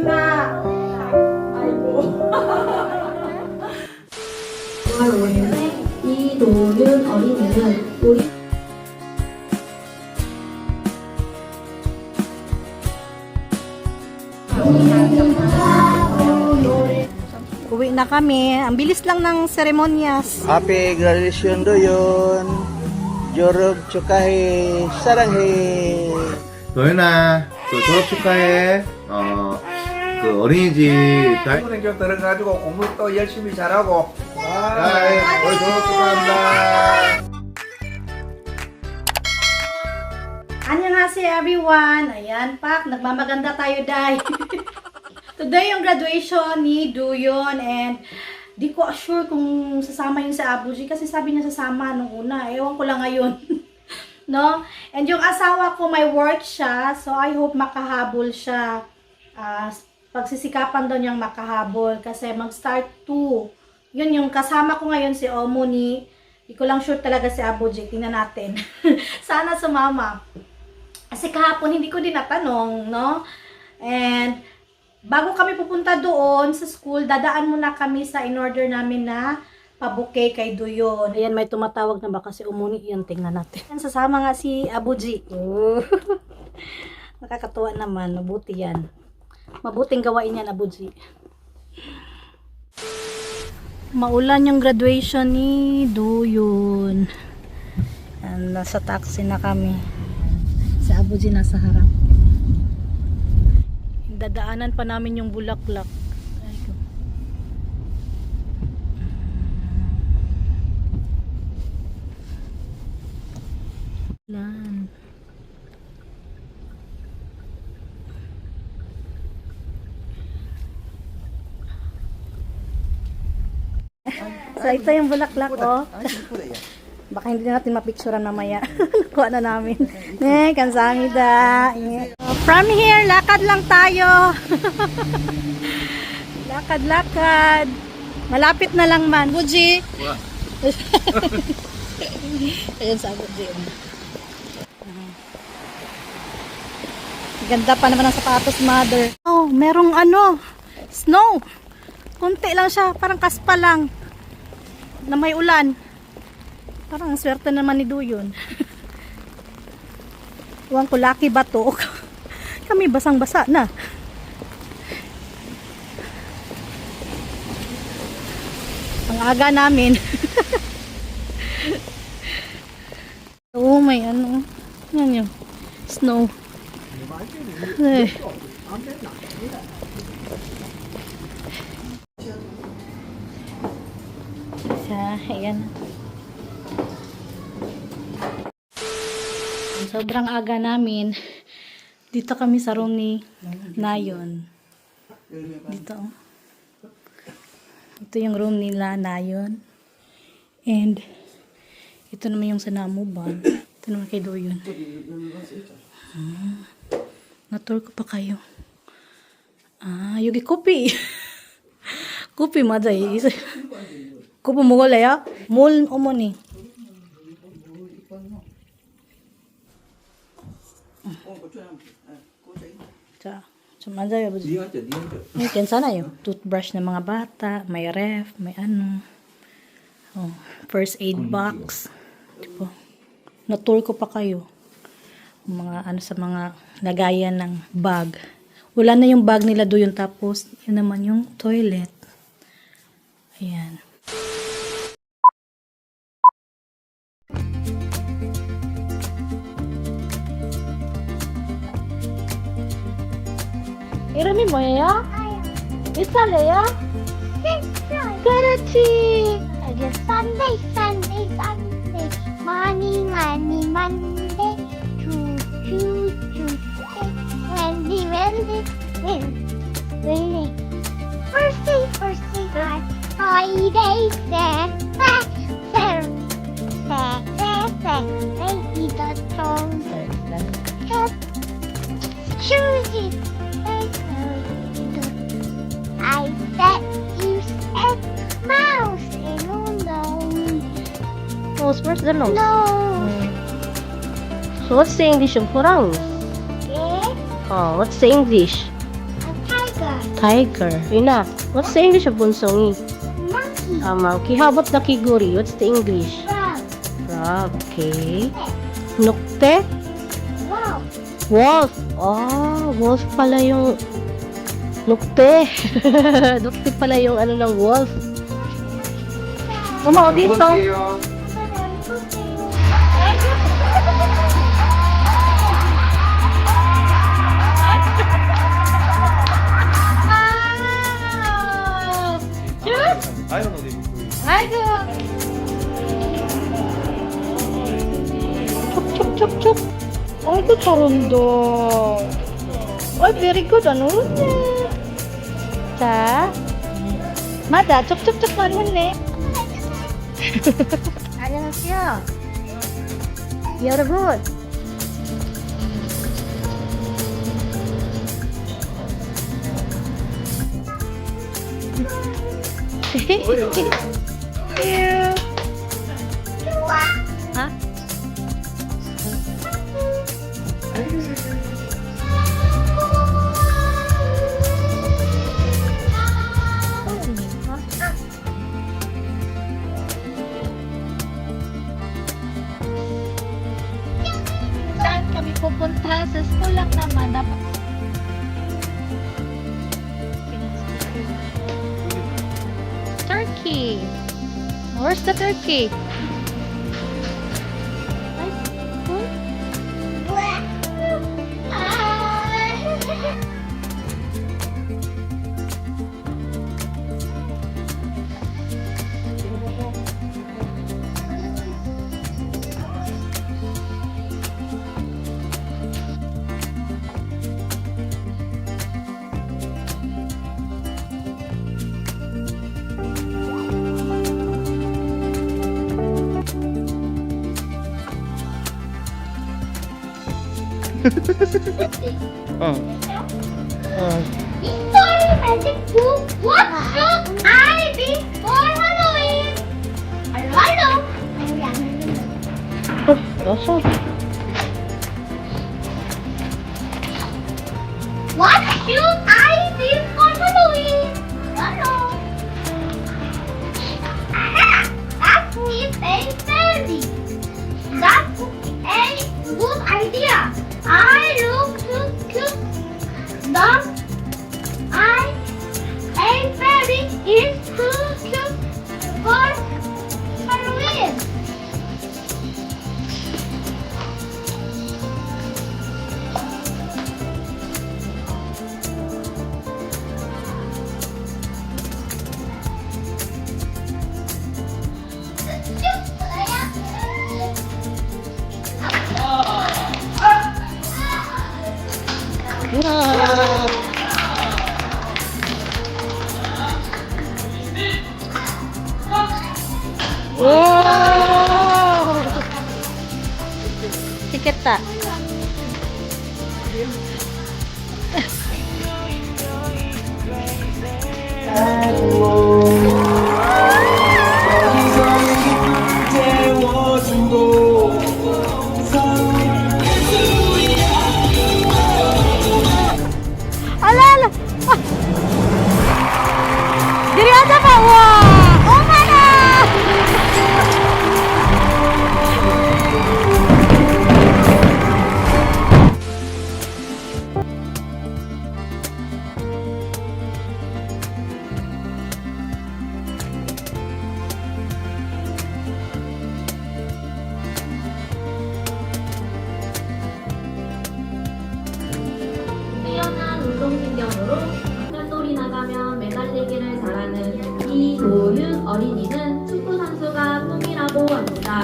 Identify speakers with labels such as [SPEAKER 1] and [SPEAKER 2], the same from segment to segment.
[SPEAKER 1] na. 아이고.
[SPEAKER 2] 이도윤 어린이는 우리
[SPEAKER 1] Uwi na kami. Ang bilis lang ng seremonyas.
[SPEAKER 3] Happy graduation doyon. 졸업 축하해. 사랑해.
[SPEAKER 4] 도윤아, 졸업 축하해. 어린이집
[SPEAKER 5] 학교 들어가지고 공부 또 열심히 잘하고.
[SPEAKER 4] 오늘 졸업 축하합니다.
[SPEAKER 1] Annyeonghaseyo everyone. Ayan, Pak. Nagmamaganda tayo, Day. Today yung graduation ni Doyon and di ko sure kung sasama yun sa Abuji kasi sabi niya sasama nung una. Ewan ko lang ngayon. No? And yung asawa ko may work siya, so I hope makahabol siya. Pagsisikapan daw niyang makahabol kasi mag-start 2. Yun yung kasama ko ngayon si Omoni. Di ko lang sure talaga si Abuji. Tingnan natin. Sana sumama. Kasi kahapon hindi ko din natanong, no? And bago kami pupunta doon sa school, dadaan muna kami sa in-order namin na pabuke kay Doyon. Ayan, may tumatawag na ba kasi umuni yun. Tingnan natin. Sasama nga si Abuji. Oh. Nakakatuwa naman. Mabuti yan. Mabuting gawain yan, Abuji. Maulan yung graduation ni Doyon. And nasa taxi na kami. Si Abuji nasa harap. Dadaanan pa namin yung bulaklak. Lan. So ito yung bulaklak, oh. Baka hindi na natin mapicturean mamaya. Nakuha na namin. Kamsahamnida. From here, lakad lang tayo. Lakad-lakad. Malapit na lang man. Buji. Ayan sa Buji. Ganda pa naman ang sapatos, mother. Oh, merong ano, snow. Kunti lang siya, parang kaspa lang. Na may ulan. Parang swerte naman ni Doyon. Huwag ko lucky ba to? Kami basang-basa na. Ang aga namin. Oh, may ano. Yan yung snow. Eh. Ayan. Sobrang aga namin. Dito kami sa room ni Nayon. Dito. Ito yung room nila, Nayon. And ito naman yung sa Namuban. Ito naman kay Doyon. Na-tour ko pa kayo. Yugi kopi. Kopi maday. Kopi mo gula ya? Mul omoni. 자, 좀 앉아요, 아버지. 괜찮아요. Toothbrush ng mga bata, may ref, may ano. Oh, first aid box. Tipo, na-tour ko pa kayo. Mga ano sa mga lagayan ng bag. Wala na yung bag nila doon, tapos yun naman yung toilet. Ayan. 이름이 뭐예요? 몇 살이에요? 6살. 그렇지. 여기 Sunday, Sunday, Sunday. Money, money, Monday. Tuesday, Tuesday. Wednesday, Wednesday, Wednesday. Thursday, Thursday, Friday, Saturday, Saturday, 이더 Tuesday. Tuesday. I bet you said mouse in nose.
[SPEAKER 6] Nose, where's the nose?
[SPEAKER 1] No.
[SPEAKER 6] So what's the English of France?
[SPEAKER 1] Okay.
[SPEAKER 6] Oh, what's the English?
[SPEAKER 1] A tiger.
[SPEAKER 6] Tiger. Ina, what's the English of bunsongi? Monkey. Monkey. How about nakiguri? What's the English? Frog. Okay. Nukte? Wolf. Oh, wolf pala yung nukte. Nukte pala yung ano ng wolf. Mama, dito. 아이고. 촉촉촉촉. 아이고 잘한다. very good ano? 자, 맞아. 촉촉촉만 했네. 안녕하세요. 여러분. 아? Saan kami pupunta? Sa school lang naman. Dapat turkey. Where's the turkey?
[SPEAKER 7] Story magic book. What should I be for Halloween? Hello. What should I be for Halloween? Hello. Aha! That is a fairy. That's a good idea. I look too cute. Don't I? A fairy is too cute for Halloween.
[SPEAKER 6] Wow! Tiket tak? Ala, ala. Ah. Diri aja Pak. Wah, oh mana?
[SPEAKER 2] 뛰어난 운동신경으로 쇳소리 나가면 매달리기를 잘하는 이도윤 어린이는 축구 선수가 꿈이라고 합니다.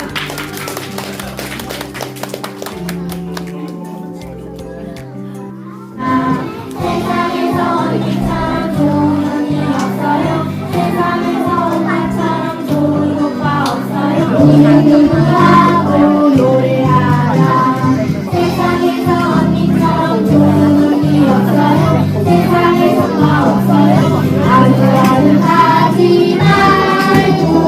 [SPEAKER 2] 세상에서 언니처럼 좋은 언니 없어요. 세상에서 엄마처럼 좋은 오빠 없어요. 우리 누구하고 노래하자. 세상에서 언니처럼 좋은 언니 없어요. 세상에 엄마 없어요. 아주 아주 하지 말고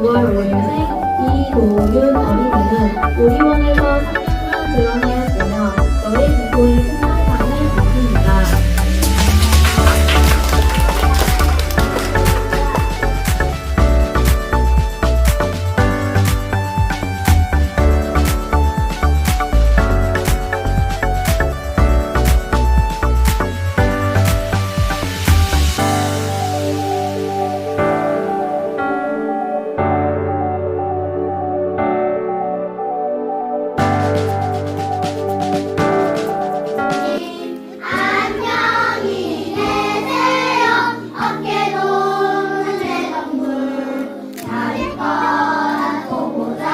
[SPEAKER 2] 6월 5일생 이도윤 어린이는 오리원에서 3년간 드럼을 배며 너의 기꺼이 승강상을 받습니다.
[SPEAKER 7] 안녕히 계세요. 어깨 높은 내 동물 다릴 거란 또 보자.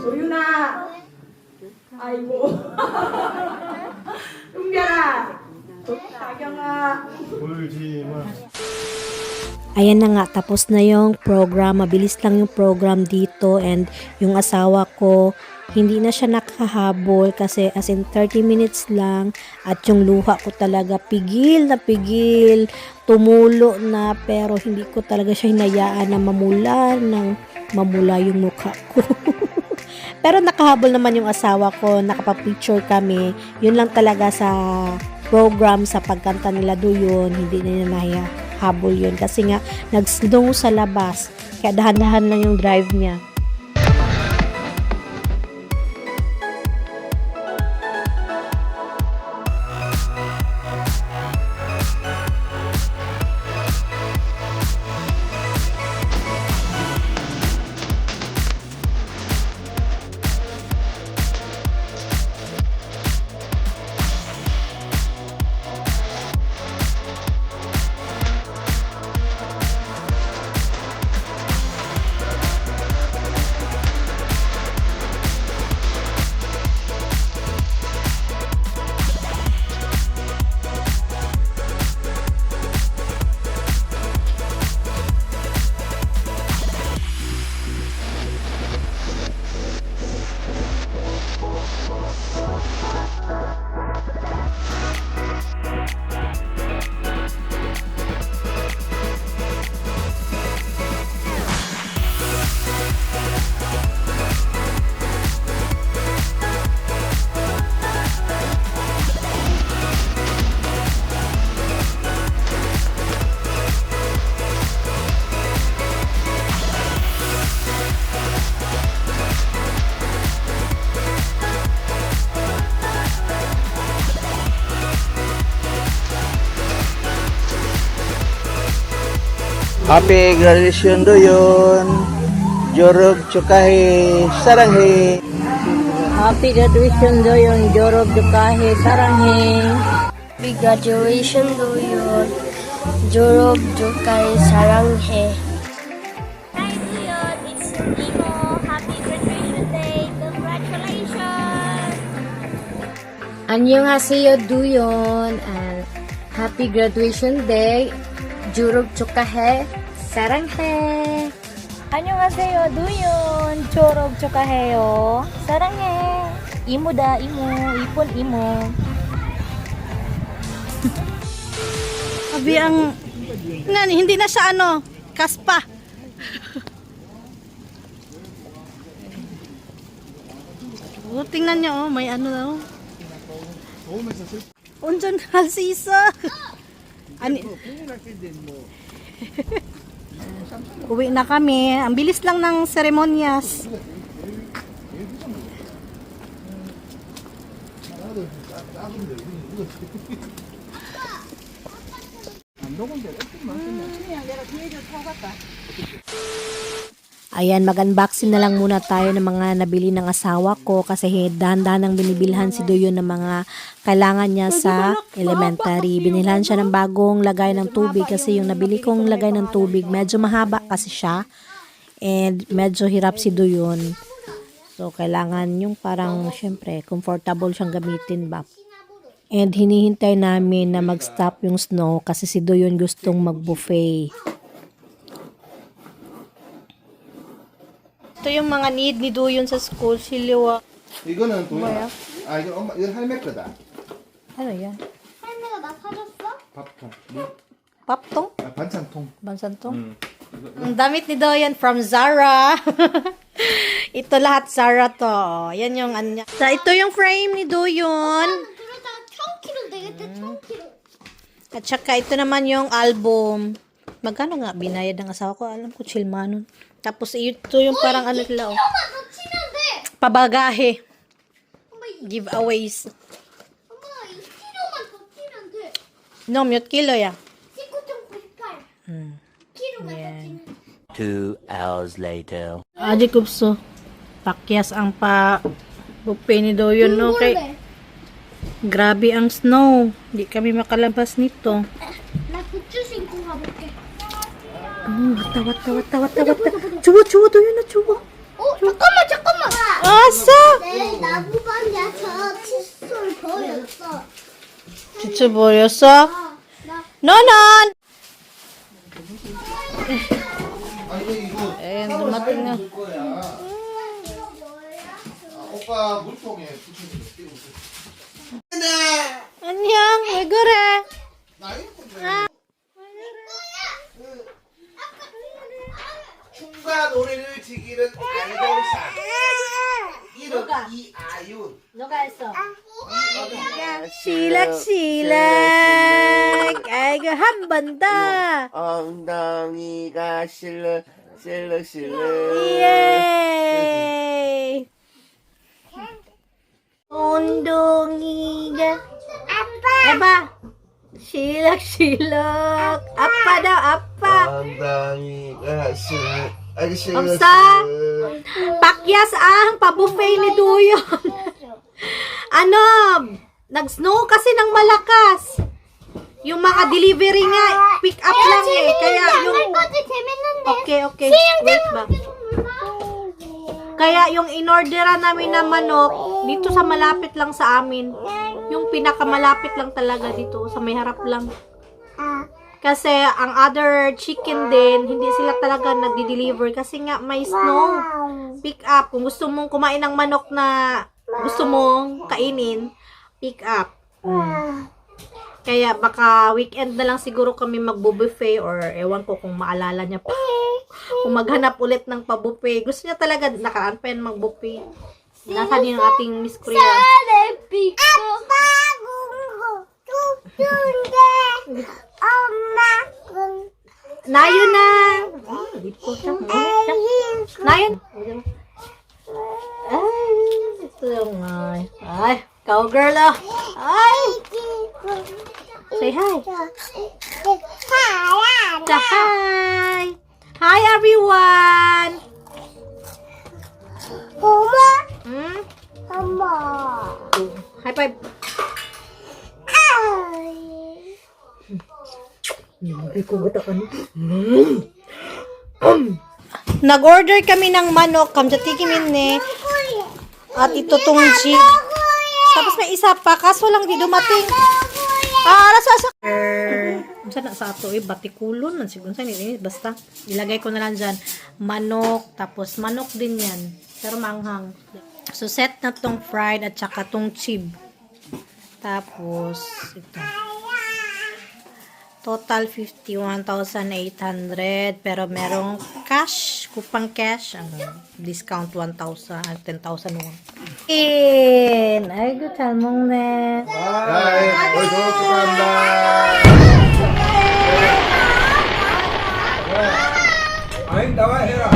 [SPEAKER 1] 도윤아. 아이고. 은별아. 다경아.
[SPEAKER 6] Ayan na nga, tapos na yung program. Mabilis lang yung program dito and yung asawa ko, hindi na siya nakahabol kasi as in 30 minutes lang at yung luha ko talaga pigil na pigil, tumulo na pero hindi ko talaga siya hinayaan na mamula yung mukha ko. Pero nakahabol naman yung asawa ko, nakapapicture kami. Yun lang talaga sa program, sa pagkanta nila doon, hindi na niya habol yun kasi nga nag-snow sa labas kaya dahan-dahan lang yung drive niya.
[SPEAKER 3] Happy graduation Doyon. Jorog Chukahe Saranghe.
[SPEAKER 6] Happy graduation Doyon, Jorob Dukahe, Saranghe.
[SPEAKER 8] Happy graduation Doyon, Jorob Dukahe, Saranghe.
[SPEAKER 7] Hi Doyon, it's Imo. Happy graduation day. Congratulations.
[SPEAKER 8] Annyeonghaseyo Doyon and happy graduation day, Jorob Dukahe, Saranghe.
[SPEAKER 2] 안녕하세요. 누윤 졸업 축하해요. 사랑해. 이모다 이모. 이쁜 이모.
[SPEAKER 1] Sabi ang hindi na siya kaspa. Tingnan niyo may daw. Unjan hal si isa. Uwi na kami. Ang bilis lang ng seremonyas.
[SPEAKER 6] Ayan, mag-unboxing na lang muna tayo ng mga nabili ng asawa ko kasi dahan-dahan ang binibilhan si Doyon ng mga kailangan niya sa elementary. Binilhan siya ng bagong lagay ng tubig kasi yung nabili kong lagay ng tubig medyo mahaba kasi siya and medyo hirap si Doyon. So, kailangan yung parang syempre comfortable siyang gamitin ba. And hinihintay namin na mag-stop yung snow kasi si Doyon gustong mag-buffet.
[SPEAKER 1] Ito yung mga need ni Doyon sa school. Siliwa.
[SPEAKER 4] 이거는 도윤아. 아 이건 엄마 이건 할매 거다.
[SPEAKER 1] Ano yan?
[SPEAKER 7] 할매가 나 사줬어?
[SPEAKER 4] 밥통.
[SPEAKER 1] Paptong?
[SPEAKER 4] 아, 반찬통.
[SPEAKER 1] Bansantong? Ang damit ni Doyan from Zara. Ito lahat Zara to. Yan yung ano niya. So, ito yung frame ni Doyon.
[SPEAKER 7] 그러다 1000kg 되겠다 1000kg.
[SPEAKER 1] At saka ito naman yung album. Magkano nga binayad ng asawa ko? Alam ko, chilmanon. Tapos ito yung parang ano nila. Oh.
[SPEAKER 7] 엄마 더 치면 돼.
[SPEAKER 1] Pabagahe. Giveaways.
[SPEAKER 7] 엄마 2kg만 더 치면 돼.
[SPEAKER 1] No, 몇 kilo ya?
[SPEAKER 7] 19.98. kg만 더 치면 돼.
[SPEAKER 3] 2 hours later.
[SPEAKER 1] Adi kupso. Pakyas ang pa buffet ni Doyon, no? Okay. Grabe ang snow. Hindi kami makalabas nito.
[SPEAKER 7] 나 굿즈 신고 가볼게.
[SPEAKER 1] 왔다. 추워, Doyon na 추워.
[SPEAKER 7] 잠깐만.
[SPEAKER 1] 아싸!
[SPEAKER 7] 내 나무반야 저 칫솔 버렸어.
[SPEAKER 1] 지쳐 버렸어? 너는!
[SPEAKER 4] 아니 이거
[SPEAKER 1] 에, dumating na.
[SPEAKER 4] 줄 거야. 오빠 물통에 붙여서 끼고 있어.
[SPEAKER 1] 안녕, 왜 그래?
[SPEAKER 4] 나 이거
[SPEAKER 5] 춤과 노래를 즐기는 아이돌상. 이름 이아윤.
[SPEAKER 1] 누가 했어? 실렉. 아이고, 한 번 더.
[SPEAKER 3] 엉덩이가 실룩.
[SPEAKER 1] 예. 엉덩이가 해봐. 실렉. 아빠 daw, 아빠.
[SPEAKER 3] 엉덩이가 실룩.
[SPEAKER 1] Kamsa? Pakyas ang pa-buffet ni Duyon. Ano? Nag-snow kasi ng malakas. Yung mga delivery nga, pick up lang eh. Kaya yung...
[SPEAKER 7] 거지 재밌는데.
[SPEAKER 1] Okay. Wait ba? Kaya yung in-orderan namin na manok, dito sa malapit lang sa amin. Yung pinakamalapit lang talaga dito, sa may harap lang. Kasi ang other chicken din, hindi sila talaga nagdi-deliver kasi nga may snow. Pick up. Kung gusto mong kumain ng manok na gusto mong kainin, pick up. Kaya baka weekend na lang siguro kami magbo-buffet or ewan ko kung maalala niya pa. Kung maghanap ulit ng pa-buffet. Gusto niya talaga nakaraan pa yan mag-buffet. Nasaan yung ating Miss Korea?
[SPEAKER 7] 아빠 공고 뚝뚝인데 엄마 공
[SPEAKER 1] Nayon na! Nayon! Ay, ito yung ay, cowgirl oh. Ay! Say hi! Say hi! Hi everyone!
[SPEAKER 7] 엄마
[SPEAKER 1] Hmm?
[SPEAKER 7] 엄마
[SPEAKER 1] High five! Nag-order kami ng manok, kamjatikimin ne. At ito tong jig. Tapos may isa pa, kaso lang di dumating. Rasa. Saan na sa ato batikulon man siguro saan ini basta ilagay ko na lang diyan manok, tapos manok din yan. Pero manghang. So set na tong fried at saka tong chib. Tapos ito. Total 51,800 pero merong cash, kupang cash, ang discount 1,000, 10,000 won. Ay, good mong ne.
[SPEAKER 4] 야, 우리 졸업 축하한다.
[SPEAKER 5] 아이 나와 해라.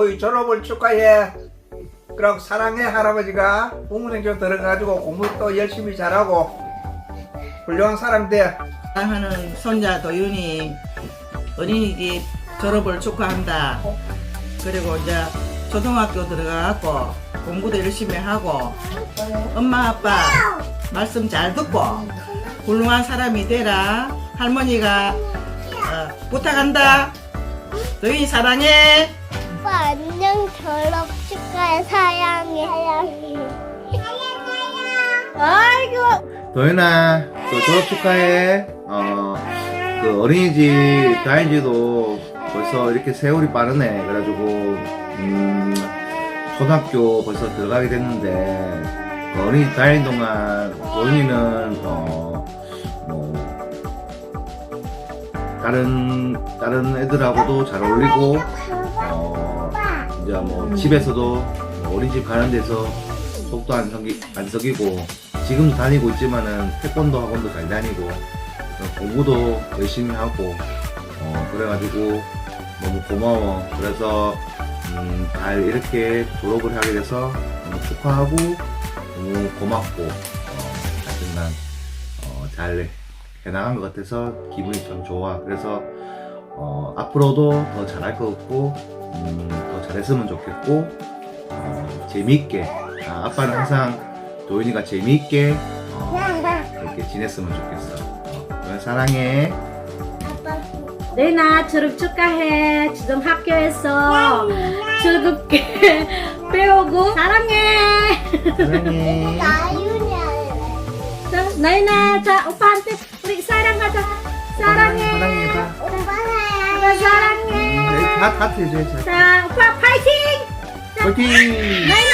[SPEAKER 5] 도희 졸업을 축하해. 그럼 사랑해 할아버지가 부모님께 들어가지고 공부 또 열심히 잘하고 훌륭한 사람 돼.
[SPEAKER 9] 사랑하는 손자 도윤이 어린이집 졸업을 축하한다. 그리고 이제 초등학교 들어가고 공부도 열심히 하고 엄마 아빠 말씀 잘 듣고 훌륭한 사람이 되라. 할머니가 부탁한다. 도윤이 사랑해.
[SPEAKER 7] 오빠 안녕 졸업 축하해 사랑해.
[SPEAKER 1] 아이고.
[SPEAKER 4] 도현아, 또 졸업 축하해. 그 어린이집 다닌 지도 벌써 이렇게 세월이 빠르네. 그래가지고, 초등학교 벌써 들어가게 됐는데, 그 어린이집 다니는 동안, 도현이는, 다른 애들하고도 잘 어울리고, 이제 뭐 집에서도 어린이집 가는 데서 속도 안 썩이고, 지금도 다니고 있지만은 태권도 학원도 잘 다니고, 공부도 열심히 하고, 그래가지고 너무 고마워. 그래서, 잘 이렇게 졸업을 하게 돼서 너무 축하하고, 너무 고맙고, 하여튼 난, 잘 해나간 것 같아서 기분이 참 좋아. 그래서, 앞으로도 더 잘할 것 같고, 더 잘했으면 좋겠고, 재미있게, 아빠는 항상 도윤이가 재미있게, 이렇게 지냈으면 좋겠어. 그래, 사랑해.
[SPEAKER 1] 레나 졸업 축하해. 지금 학교에서 즐겁게 배우고 사랑해.
[SPEAKER 4] 사랑해.
[SPEAKER 1] 자, 나이나, 자 오빠한테 우리 사랑하자. 사랑해.
[SPEAKER 4] 사랑해봐.
[SPEAKER 1] 오빠 사랑해.
[SPEAKER 4] 하트 해줘야지.
[SPEAKER 1] 자, 오빠 파이팅.
[SPEAKER 4] 화이팅!
[SPEAKER 1] 나이나